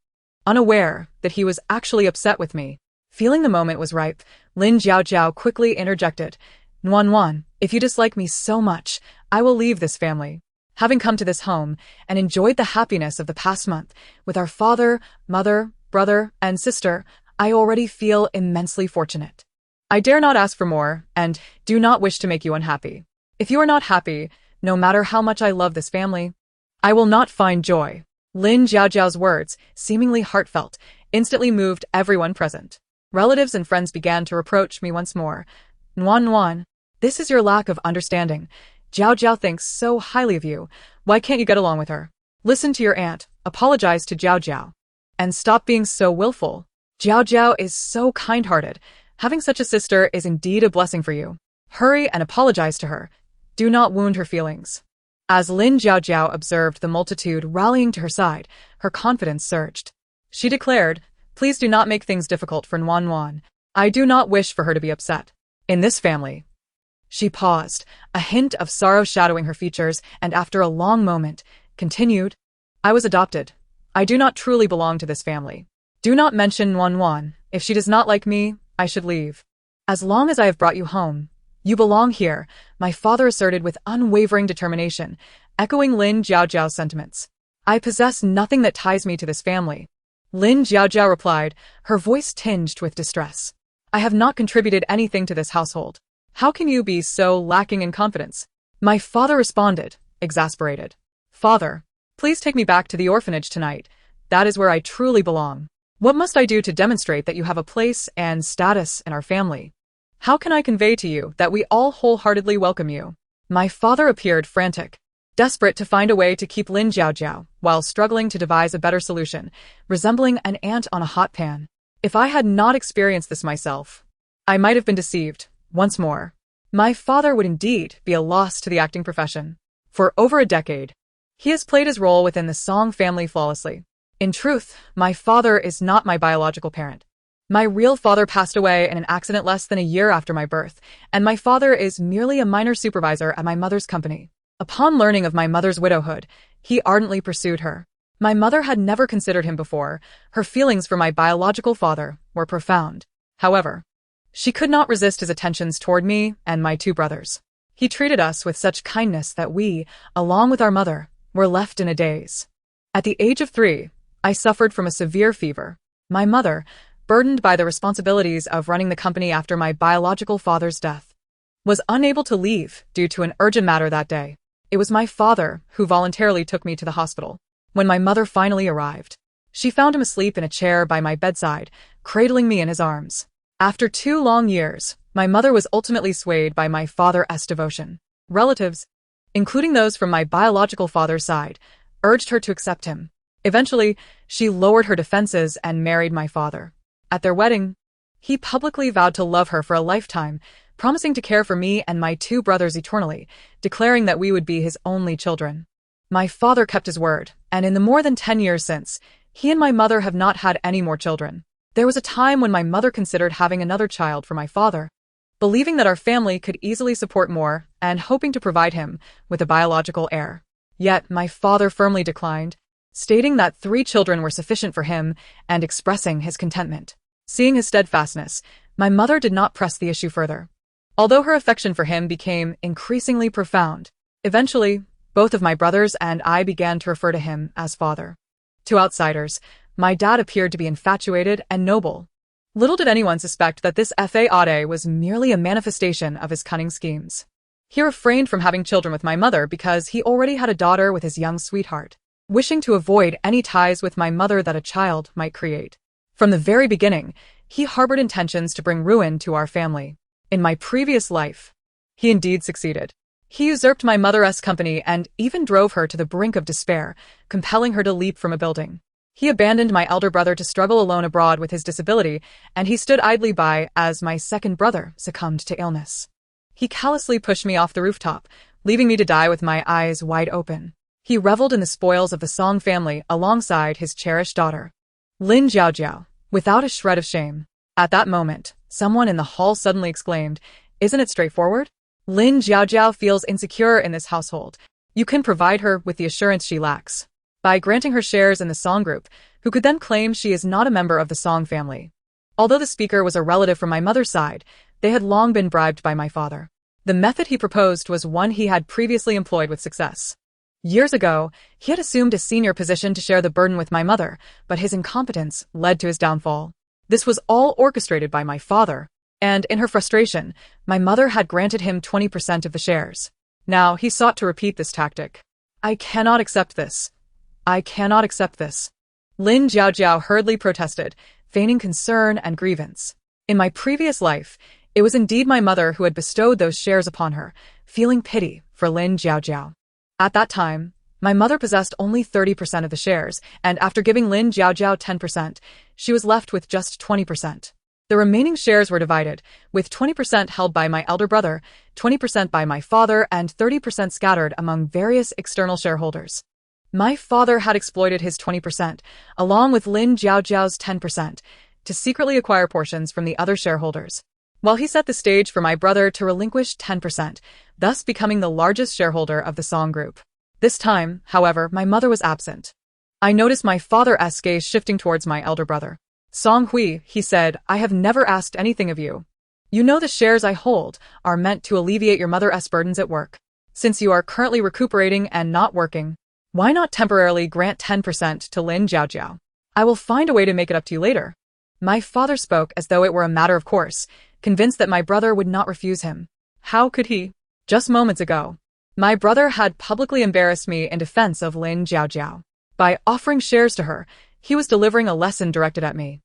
Unaware that he was actually upset with me, feeling the moment was ripe, Lin Jiao quickly interjected. Nuan, if you dislike me so much, I will leave this family. Having come to this home and enjoyed the happiness of the past month with our father, mother, brother, and sister, I already feel immensely fortunate. I dare not ask for more and do not wish to make you unhappy. If you are not happy, no matter how much I love this family, I will not find joy. Lin Jiao's words, seemingly heartfelt, instantly moved everyone present. Relatives and friends began to reproach me once more. Nuan, this is your lack of understanding. Jiao thinks so highly of you. Why can't you get along with her? Listen to your aunt, apologize to Jiao, and stop being so willful. Jiao is so kind-hearted. Having such a sister is indeed a blessing for you. Hurry and apologize to her. Do not wound her feelings. As Lin Jiao observed the multitude rallying to her side, her confidence surged. She declared, please do not make things difficult for Nuan. I do not wish for her to be upset. In this family. She paused, a hint of sorrow shadowing her features, and after a long moment, continued, I was adopted. I do not truly belong to this family. Do not mention Nuan. If she does not like me, I should leave. As long as I have brought you home, you belong here, my father asserted with unwavering determination, echoing Lin Jiao's sentiments. I possess nothing that ties me to this family. Lin Jiao replied, her voice tinged with distress. I have not contributed anything to this household. How can you be so lacking in confidence? My father responded, exasperated. Father, please take me back to the orphanage tonight. That is where I truly belong. What must I do to demonstrate that you have a place and status in our family? How can I convey to you that we all wholeheartedly welcome you? My father appeared frantic, desperate to find a way to keep Lin Jiao, while struggling to devise a better solution, resembling an ant on a hot pan. If I had not experienced this myself, I might have been deceived. Once more, my father would indeed be a loss to the acting profession. For over a decade, he has played his role within the Song family flawlessly. In truth, my father is not my biological parent. My real father passed away in an accident less than a year after my birth, and my father is merely a minor supervisor at my mother's company. Upon learning of my mother's widowhood, he ardently pursued her. My mother had never considered him before. Her feelings for my biological father were profound. However, she could not resist his attentions toward me and my two brothers. He treated us with such kindness that we, along with our mother, were left in a daze. At the age of 3, I suffered from a severe fever. My mother, burdened by the responsibilities of running the company after my biological father's death, was unable to leave due to an urgent matter that day. It was my father who voluntarily took me to the hospital. When my mother finally arrived, she found him asleep in a chair by my bedside, cradling me in his arms. After 2 long years, My mother was ultimately swayed by my father's devotion. Relatives, including those from my biological father's side, urged her to accept him. Eventually, she lowered her defenses and married my father. At their wedding, he publicly vowed to love her for a lifetime, promising to care for me and my two brothers eternally, declaring that we would be his only children. My father kept his word, and in the more than 10 years since, he and my mother have not had any more children. There was a time when my mother considered having another child for my father, believing that our family could easily support more and hoping to provide him with a biological heir. Yet my father firmly declined, stating that 3 children were sufficient for him and expressing his contentment. Seeing his steadfastness, my mother did not press the issue further. Although her affection for him became increasingly profound, eventually, both of my brothers and I began to refer to him as father. To outsiders, my dad appeared to be infatuated and noble. Little did anyone suspect that this FAAD was merely a manifestation of his cunning schemes. He refrained from having children with my mother because he already had a daughter with his young sweetheart, wishing to avoid any ties with my mother that a child might create. From the very beginning, he harbored intentions to bring ruin to our family. In my previous life, he indeed succeeded. He usurped my mother's company and even drove her to the brink of despair, compelling her to leap from a building. He abandoned my elder brother to struggle alone abroad with his disability, and he stood idly by as my second brother succumbed to illness. He callously pushed me off the rooftop, leaving me to die with my eyes wide open. He reveled in the spoils of the Song family alongside his cherished daughter, Lin Jiaojiao, without a shred of shame. At that moment, someone in the hall suddenly exclaimed, "Isn't it straightforward? Lin Jiaojiao feels insecure in this household. You can provide her with the assurance she lacks by granting her shares in the Song group, who could then claim she is not a member of the Song family." Although the speaker was a relative from my mother's side, they had long been bribed by my father. The method he proposed was one he had previously employed with success. Years ago, he had assumed a senior position to share the burden with my mother, but his incompetence led to his downfall. This was all orchestrated by my father, and in her frustration, my mother had granted him 20% of the shares. Now he sought to repeat this tactic. "I cannot accept this. I cannot accept this." Lin Jiaojiao hurriedly protested, feigning concern and grievance. In my previous life, it was indeed my mother who had bestowed those shares upon her, feeling pity for Lin Jiaojiao. At that time, my mother possessed only 30% of the shares, and after giving Lin Jiaojiao 10%, she was left with just 20%. The remaining shares were divided, with 20% held by my elder brother, 20% by my father, and 30% scattered among various external shareholders. My father had exploited his 20%, along with Lin Jiaojiao's 10%, to secretly acquire portions from the other shareholders, while he set the stage for my brother to relinquish 10%, thus becoming the largest shareholder of the Song group. This time, however, my mother was absent. I noticed my father's gaze shifting towards my elder brother. "Song Hui," he said, "I have never asked anything of you. You know the shares I hold are meant to alleviate your mother's burdens at work. Since you are currently recuperating and not working, why not temporarily grant 10% to Lin Jiaojiao? I will find a way to make it up to you later." My father spoke as though it were a matter of course, convinced that my brother would not refuse him. How could he? Just moments ago, my brother had publicly embarrassed me in defense of Lin Jiaojiao. By offering shares to her, he was delivering a lesson directed at me.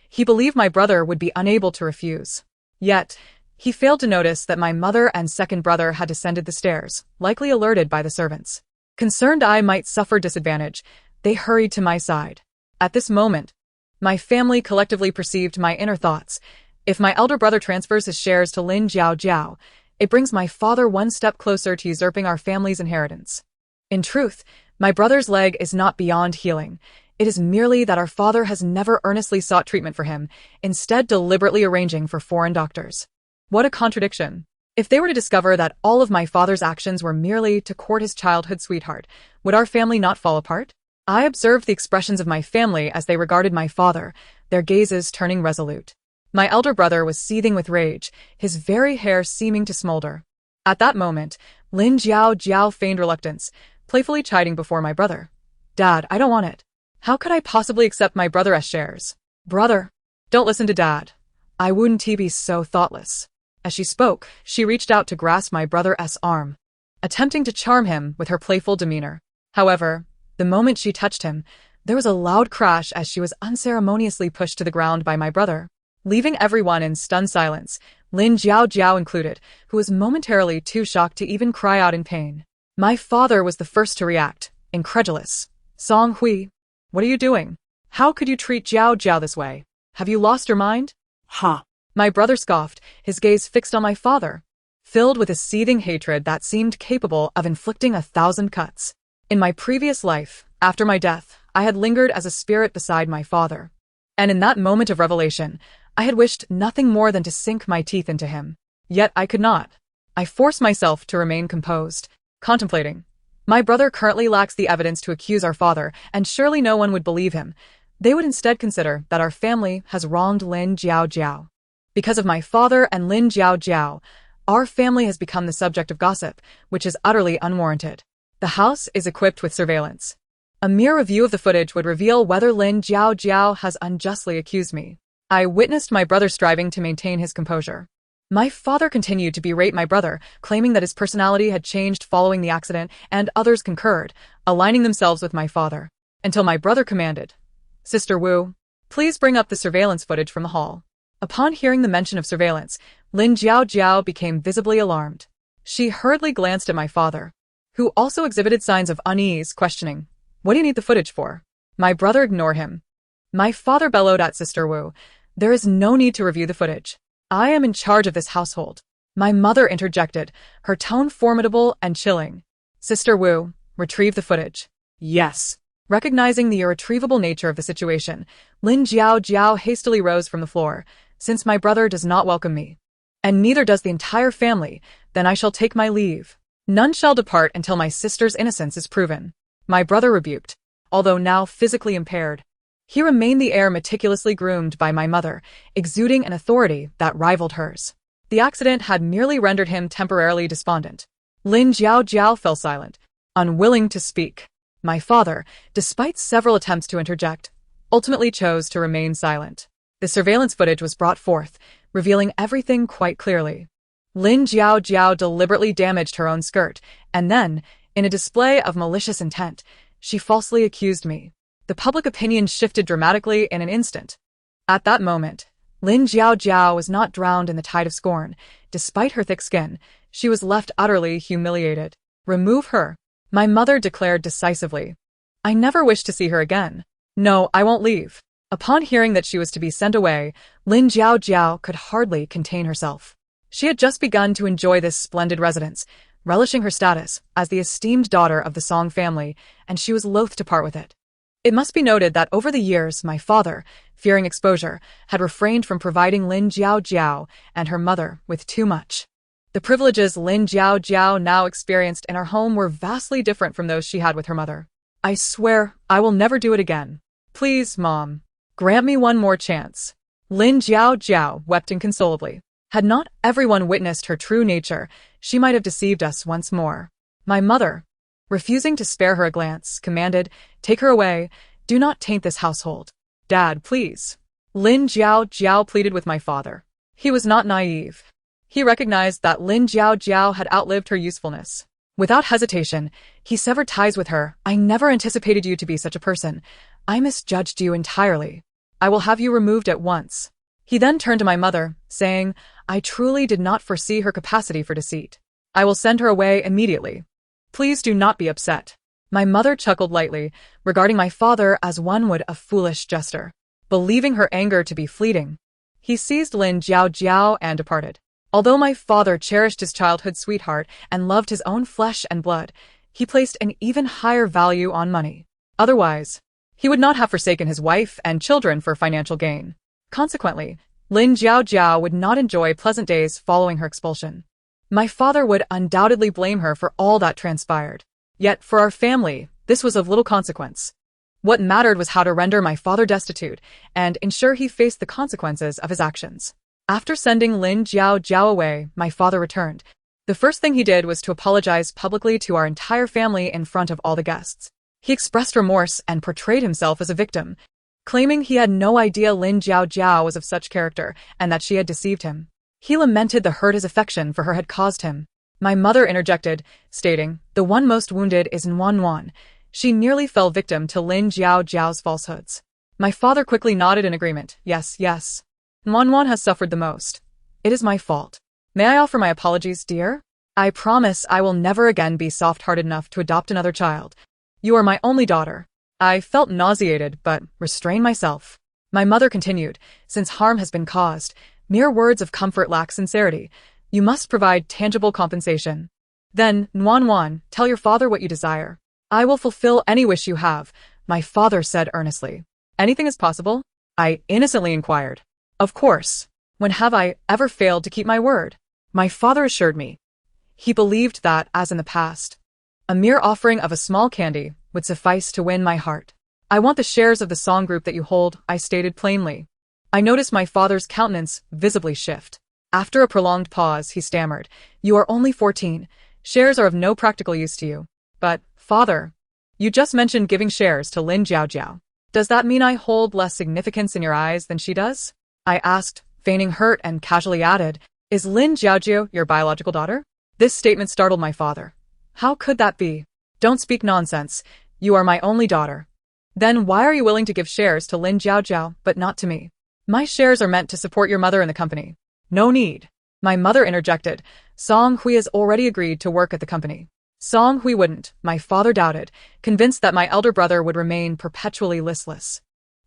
He believed my brother would be unable to refuse. Yet, he failed to notice that my mother and second brother had descended the stairs, likely alerted by the servants. Concerned I might suffer disadvantage, they hurried to my side. At this moment, my family collectively perceived my inner thoughts. If my elder brother transfers his shares to Lin Jiaojiao, it brings my father one step closer to usurping our family's inheritance. In truth, my brother's leg is not beyond healing. It is merely that our father has never earnestly sought treatment for him, instead deliberately arranging for foreign doctors. What a contradiction. If they were to discover that all of my father's actions were merely to court his childhood sweetheart, would our family not fall apart? I observed the expressions of my family as they regarded my father, their gazes turning resolute. My elder brother was seething with rage, his very hair seeming to smolder. At that moment, Lin Jiaojiao feigned reluctance, playfully chiding before my brother. "Dad, I don't want it. How could I possibly accept my brother's shares? Brother, don't listen to Dad. I wouldn't be so thoughtless." As she spoke, she reached out to grasp my brother's arm, attempting to charm him with her playful demeanor. However, the moment she touched him, there was a loud crash as she was unceremoniously pushed to the ground by my brother. Leaving everyone in stunned silence, Lin Jiao included, who was momentarily too shocked to even cry out in pain. My father was the first to react, incredulous. Song Hui, what are you doing? How could you treat Jiao this way? Have you lost your mind? Ha! My brother scoffed, his gaze fixed on my father, filled with a seething hatred that seemed capable of inflicting 1,000 cuts. In my previous life, after my death, I had lingered as a spirit beside my father. And in that moment of revelation, I had wished nothing more than to sink my teeth into him. Yet I could not. I forced myself to remain composed, contemplating. My brother currently lacks the evidence to accuse our father, and surely no one would believe him. They would instead consider that our family has wronged Lin Jiao. Because of my father and Lin Jiao, our family has become the subject of gossip, which is utterly unwarranted. The house is equipped with surveillance. A mere review of the footage would reveal whether Lin Jiao has unjustly accused me. I witnessed my brother striving to maintain his composure. My father continued to berate my brother, claiming that his personality had changed following the accident, and others concurred, aligning themselves with my father. Until my brother commanded, Sister Wu, please bring up the surveillance footage from the hall. Upon hearing the mention of surveillance, Lin Jiao became visibly alarmed. She hurriedly glanced at my father, who also exhibited signs of unease, questioning, what do you need the footage for? My brother ignored him. My father bellowed at Sister Wu, there is no need to review the footage. I am in charge of this household. My mother interjected, her tone formidable and chilling. Sister Wu, retrieve the footage. Yes. Recognizing the irretrievable nature of the situation, Lin Jiao hastily rose from the floor. Since my brother does not welcome me, and neither does the entire family, then I shall take my leave. None shall depart until my sister's innocence is proven. My brother rebuked, although now physically impaired. He remained the heir meticulously groomed by my mother, exuding an authority that rivaled hers. The accident had merely rendered him temporarily despondent. Lin Jiao fell silent, unwilling to speak. My father, despite several attempts to interject, ultimately chose to remain silent. The surveillance footage was brought forth, revealing everything quite clearly. Lin Jiao deliberately damaged her own skirt, and then, in a display of malicious intent, she falsely accused me. The public opinion shifted dramatically in an instant. At that moment, Lin Jiao was not drowned in the tide of scorn. Despite her thick skin, she was left utterly humiliated. Remove her, my mother declared decisively. I never wish to see her again. No, I won't leave. Upon hearing that she was to be sent away, Lin Jiao could hardly contain herself. She had just begun to enjoy this splendid residence, relishing her status as the esteemed daughter of the Song family, and she was loath to part with it. It must be noted that over the years, my father, fearing exposure, had refrained from providing Lin Jiao and her mother with too much. The privileges Lin Jiao now experienced in our home were vastly different from those she had with her mother. I swear I will never do it again. Please, Mom, grant me one more chance. Lin Jiao wept inconsolably. Had not everyone witnessed her true nature, she might have deceived us once more. My mother, refusing to spare her a glance, commanded, take her away, do not taint this household. Dad, please. Lin Jiao pleaded with my father. He was not naive. He recognized that Lin Jiao had outlived her usefulness. Without hesitation, he severed ties with her. I never anticipated you to be such a person. I misjudged you entirely. I will have you removed at once. He then turned to my mother, saying, I truly did not foresee her capacity for deceit. I will send her away immediately. Please do not be upset. My mother chuckled lightly, regarding my father as one would a foolish jester. Believing her anger to be fleeting, he seized Lin Jiao and departed. Although my father cherished his childhood sweetheart and loved his own flesh and blood, he placed an even higher value on money. Otherwise, he would not have forsaken his wife and children for financial gain. Consequently, Lin Jiao would not enjoy pleasant days following her expulsion. My father would undoubtedly blame her for all that transpired. Yet, for our family, this was of little consequence. What mattered was how to render my father destitute and ensure he faced the consequences of his actions. After sending Lin Jiao away, my father returned. The first thing he did was to apologize publicly to our entire family in front of all the guests. He expressed remorse and portrayed himself as a victim, claiming he had no idea Lin Jiao was of such character and that she had deceived him. He lamented the hurt his affection for her had caused him. My mother interjected, stating, the one most wounded is Wan. She nearly fell victim to Lin Jiao's falsehoods. My father quickly nodded in agreement. Yes. Wan has suffered the most. It is my fault. May I offer my apologies, dear? I promise I will never again be soft-hearted enough to adopt another child. You are my only daughter. I felt nauseated, but restrained myself. My mother continued, since harm has been caused, mere words of comfort lack sincerity. You must provide tangible compensation. Then, Nuan, tell your father what you desire. I will fulfill any wish you have, my father said earnestly. Anything is possible? I innocently inquired. Of course. When have I ever failed to keep my word? My father assured me. He believed that, as in the past, a mere offering of a small candy would suffice to win my heart. I want the shares of the song group that you hold, I stated plainly. I noticed my father's countenance visibly shift. After a prolonged pause, he stammered, You are only 14. Shares are of no practical use to you. But, father, you just mentioned giving shares to Lin Jiaojiao. Does that mean I hold less significance in your eyes than she does? I asked, feigning hurt, and casually added, Is Lin Jiaojiao your biological daughter? This statement startled my father. How could that be? Don't speak nonsense. You are my only daughter. Then why are you willing to give shares to Lin Jiaojiao, but not to me? My shares are meant to support your mother in the company. No need. My mother interjected. Song Hui has already agreed to work at the company. Song Hui wouldn't, my father doubted, convinced that my elder brother would remain perpetually listless.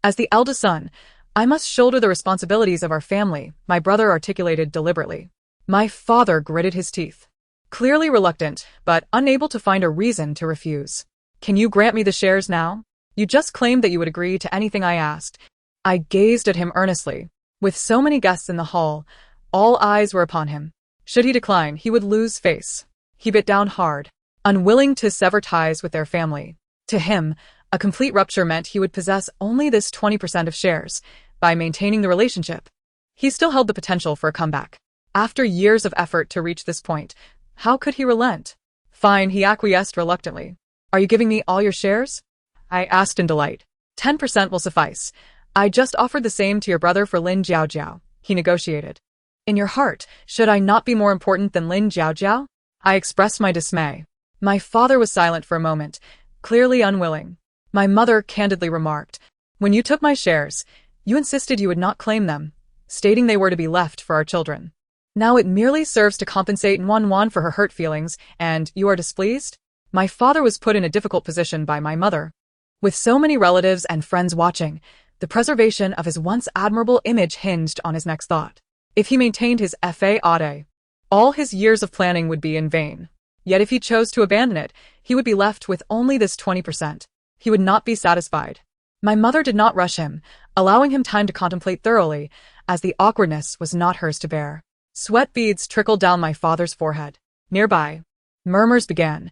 As the eldest son, I must shoulder the responsibilities of our family, my brother articulated deliberately. My father gritted his teeth. Clearly reluctant, but unable to find a reason to refuse. Can you grant me the shares now? You just claimed that you would agree to anything I asked. I gazed at him earnestly. With so many guests in the hall, all eyes were upon him. Should he decline, he would lose face. He bit down hard, unwilling to sever ties with their family. To him, a complete rupture meant he would possess only this 20% of shares. By maintaining the relationship, he still held the potential for a comeback. After years of effort to reach this point, how could he relent? Fine, he acquiesced reluctantly. Are you giving me all your shares? I asked in delight. 10% will suffice. I just offered the same to your brother for Lin Jiaojiao, he negotiated. In your heart, should I not be more important than Lin Jiaojiao? I expressed my dismay. My father was silent for a moment, clearly unwilling. My mother candidly remarked, When you took my shares, you insisted you would not claim them, stating they were to be left for our children. Now it merely serves to compensate Nuan for her hurt feelings, and you are displeased? My father was put in a difficult position by my mother. With so many relatives and friends watching, the preservation of his once admirable image hinged on his next thought. If he maintained his FAAD, all his years of planning would be in vain. Yet if he chose to abandon it, he would be left with only this 20%. He would not be satisfied. My mother did not rush him, allowing him time to contemplate thoroughly, as the awkwardness was not hers to bear. Sweat beads trickled down my father's forehead. Nearby, murmurs began.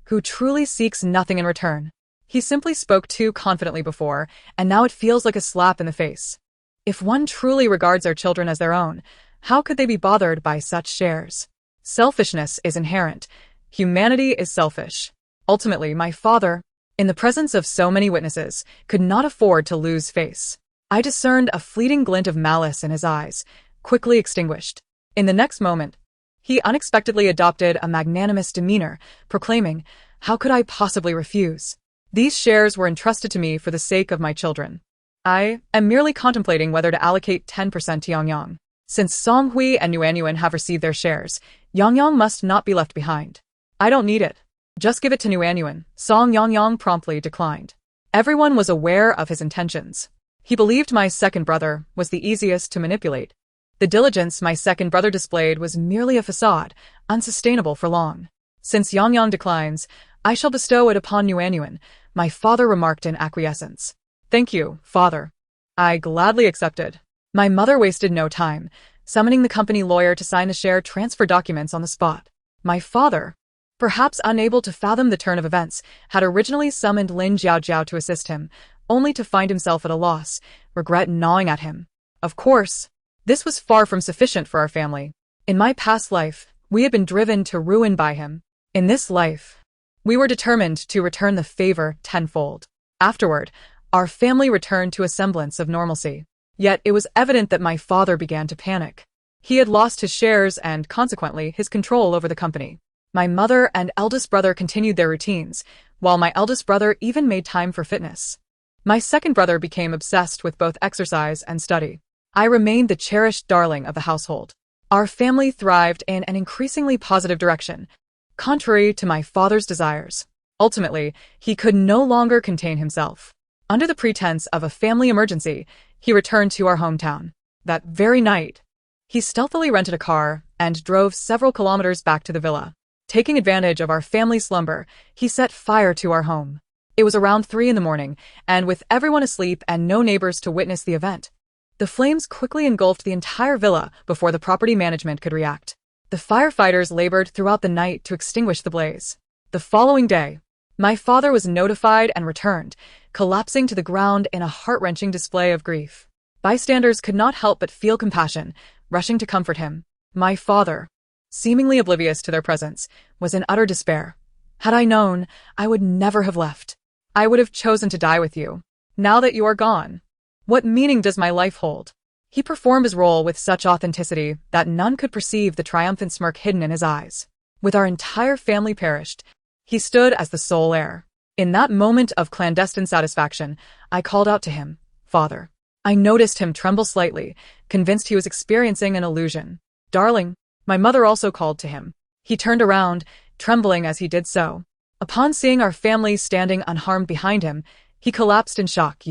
Who truly seeks nothing in return? He simply spoke too confidently before, and now it feels like a slap in the face. If one truly regards their children as their own, how could they be bothered by such shares? Selfishness is inherent. Humanity is selfish. Ultimately, my father, in the presence of so many witnesses, could not afford to lose face. I discerned a fleeting glint of malice in his eyes, quickly extinguished. In the next moment, he unexpectedly adopted a magnanimous demeanor, proclaiming, How could I possibly refuse? These shares were entrusted to me for the sake of my children. I am merely contemplating whether to allocate 10% to Yangyang. Since Song Hui and Nuanyuan have received their shares, Yangyang must not be left behind. I don't need it. Just give it to Nuanyuan, Song Yangyang promptly declined. Everyone was aware of his intentions. He believed my second brother was the easiest to manipulate. The diligence my second brother displayed was merely a facade, unsustainable for long. Since Yangyang declines, I shall bestow it upon Nuanyuan, my father remarked in acquiescence. Thank you, father. I gladly accepted. My mother wasted no time, summoning the company lawyer to sign the share transfer documents on the spot. My father, perhaps unable to fathom the turn of events, had originally summoned Lin Jiaojiao to assist him, only to find himself at a loss, regret gnawing at him. Of course, this was far from sufficient for our family. In my past life, we had been driven to ruin by him. In this life, we were determined to return the favor tenfold. Afterward, our family returned to a semblance of normalcy. Yet it was evident that my father began to panic. He had lost his shares and, consequently, his control over the company. My mother and eldest brother continued their routines, while my eldest brother even made time for fitness. My second brother became obsessed with both exercise and study. I remained the cherished darling of the household. Our family thrived in an increasingly positive direction, contrary to my father's desires. Ultimately, he could no longer contain himself. Under the pretense of a family emergency, he returned to our hometown. That very night, he stealthily rented a car and drove several kilometers back to the villa. Taking advantage of our family slumber, he set fire to our home. It was around 3 in the morning, and with everyone asleep and no neighbors to witness the event, the flames quickly engulfed the entire villa before the property management could react. The firefighters labored throughout the night to extinguish the blaze. The following day, my father was notified and returned, collapsing to the ground in a heart-wrenching display of grief. Bystanders could not help but feel compassion, rushing to comfort him. My father, seemingly oblivious to their presence, was in utter despair. Had I known, I would never have left. I would have chosen to die with you. Now that you are gone, what meaning does my life hold? He performed his role with such authenticity that none could perceive the triumphant smirk hidden in his eyes. With our entire family perished, he stood as the sole heir. In that moment of clandestine satisfaction, I called out to him, "Father." I noticed him tremble slightly, convinced he was experiencing an illusion. "Darling." My mother also called to him. He turned around, trembling as he did so. Upon seeing our family standing unharmed behind him, he collapsed in shock.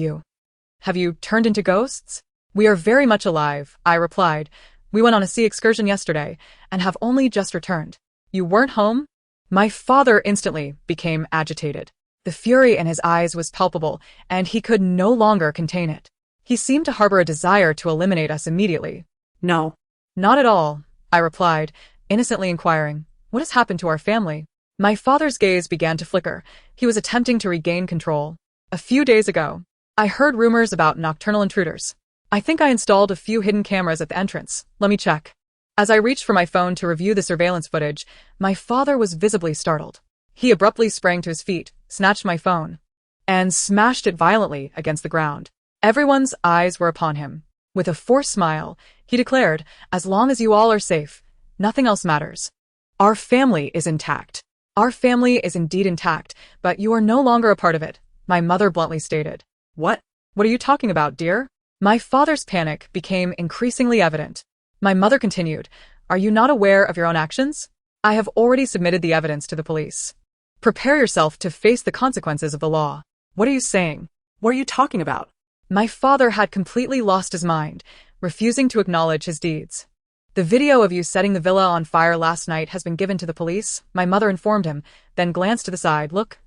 Have you turned into ghosts?" "We are very much alive," I replied. "We went on a sea excursion yesterday, and have only just returned." "You weren't home?" My father instantly became agitated. The fury in his eyes was palpable, and he could no longer contain it. He seemed to harbor a desire to eliminate us immediately. No. "Not at all," I replied, innocently inquiring, "What has happened to our family?" My father's gaze began to flicker. He was attempting to regain control. "A few days ago, I heard rumors about nocturnal intruders. I think I installed a few hidden cameras at the entrance. Let me check." As I reached for my phone to review the surveillance footage, my father was visibly startled. He abruptly sprang to his feet, snatched my phone, and smashed it violently against the ground. Everyone's eyes were upon him. With a forced smile, he declared, "As long as you all are safe, nothing else matters. Our family is intact." "Our family is indeed intact, but you are no longer a part of it," my mother bluntly stated. What? "What are you talking about, dear?" My father's panic became increasingly evident. My mother continued, "Are you not aware of your own actions? I have already submitted the evidence to the police. Prepare yourself to face the consequences of the law." "What are you saying? What are you talking about?" My father had completely lost his mind, refusing to acknowledge his deeds. "The video of you setting the villa on fire last night has been given to the police," my mother informed him, then glanced to the side. "Look,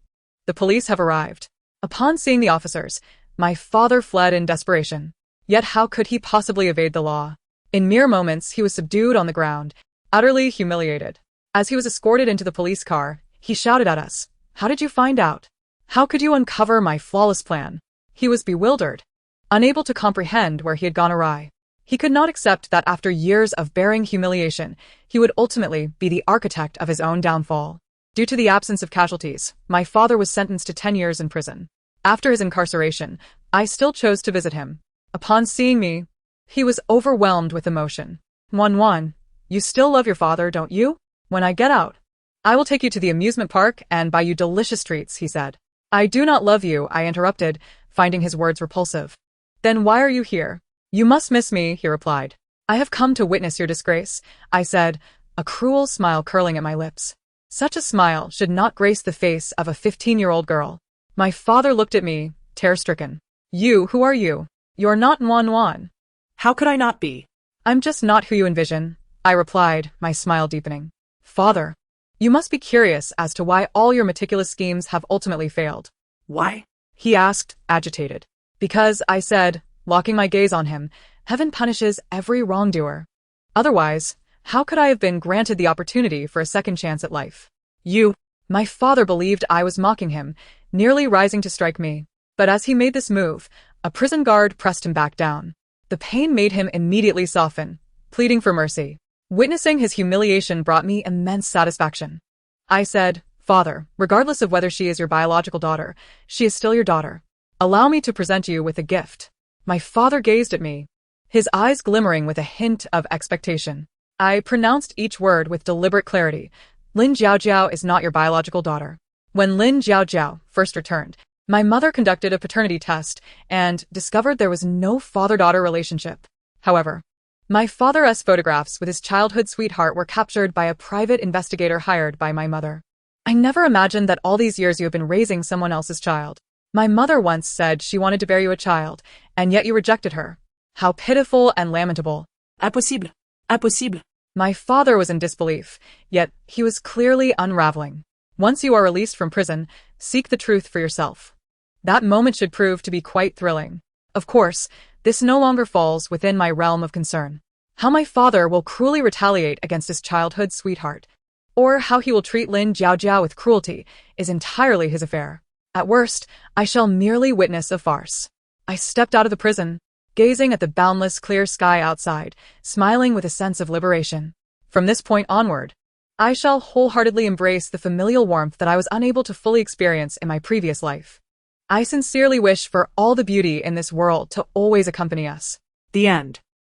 the police have arrived." Upon seeing the officers, my father fled in desperation. Yet how could he possibly evade the law? In mere moments, he was subdued on the ground, utterly humiliated. As he was escorted into the police car, he shouted at us, "How did you find out? How could you uncover my flawless plan?" He was bewildered, unable to comprehend where he had gone awry. He could not accept that after years of bearing humiliation, he would ultimately be the architect of his own downfall. Due to the absence of casualties, my father was sentenced to 10 years in prison. After his incarceration, I still chose to visit him. Upon seeing me, he was overwhelmed with emotion. "One, you still love your father, don't you? When I get out, I will take you to the amusement park and buy you delicious treats," he said. "I do not love you," I interrupted, finding his words repulsive. "Then why are you here?" "You must miss me," he replied. "I have come to witness your disgrace," I said, a cruel smile curling at my lips. Such a smile should not grace the face of a 15-year-old girl. My father looked at me, terror-stricken. Who are you? You're not Juan. How could I not be?" "I'm just not who you envision," I replied, my smile deepening. "Father, you must be curious as to why all your meticulous schemes have ultimately failed." "Why?" he asked, agitated. "Because," I said, locking my gaze on him, "heaven punishes every wrongdoer. Otherwise, how could I have been granted the opportunity for a second chance at life?" My father believed I was mocking him, nearly rising to strike me. But as he made this move, a prison guard pressed him back down. The pain made him immediately soften, pleading for mercy. Witnessing his humiliation brought me immense satisfaction. I said, "Father, regardless of whether she is your biological daughter, she is still your daughter. Allow me to present you with a gift." My father gazed at me, his eyes glimmering with a hint of expectation. I pronounced each word with deliberate clarity. "Lin Jiaojiao is not your biological daughter." When Lin Jiaojiao first returned, my mother conducted a paternity test and discovered there was no father-daughter relationship. However, My father's photographs with his childhood sweetheart were captured by a private investigator hired by my mother. I never imagined that all these years you have been raising someone else's child. My mother once said she wanted to bear you a child, and yet you rejected her. How pitiful and lamentable. Impossible. Impossible. My father was in disbelief, yet he was clearly unraveling. Once you are released from prison, seek the truth for yourself. That moment should prove to be quite thrilling. Of course, this no longer falls within my realm of concern. How my father will cruelly retaliate against his childhood sweetheart, or how he will treat Lin Jiaojiao with cruelty, is entirely his affair. At worst, I shall merely witness a farce. I stepped out of the prison, gazing at the boundless clear sky outside, smiling with a sense of liberation. From this point onward, I shall wholeheartedly embrace the familial warmth that I was unable to fully experience in my previous life. I sincerely wish for all the beauty in this world to always accompany us. The end.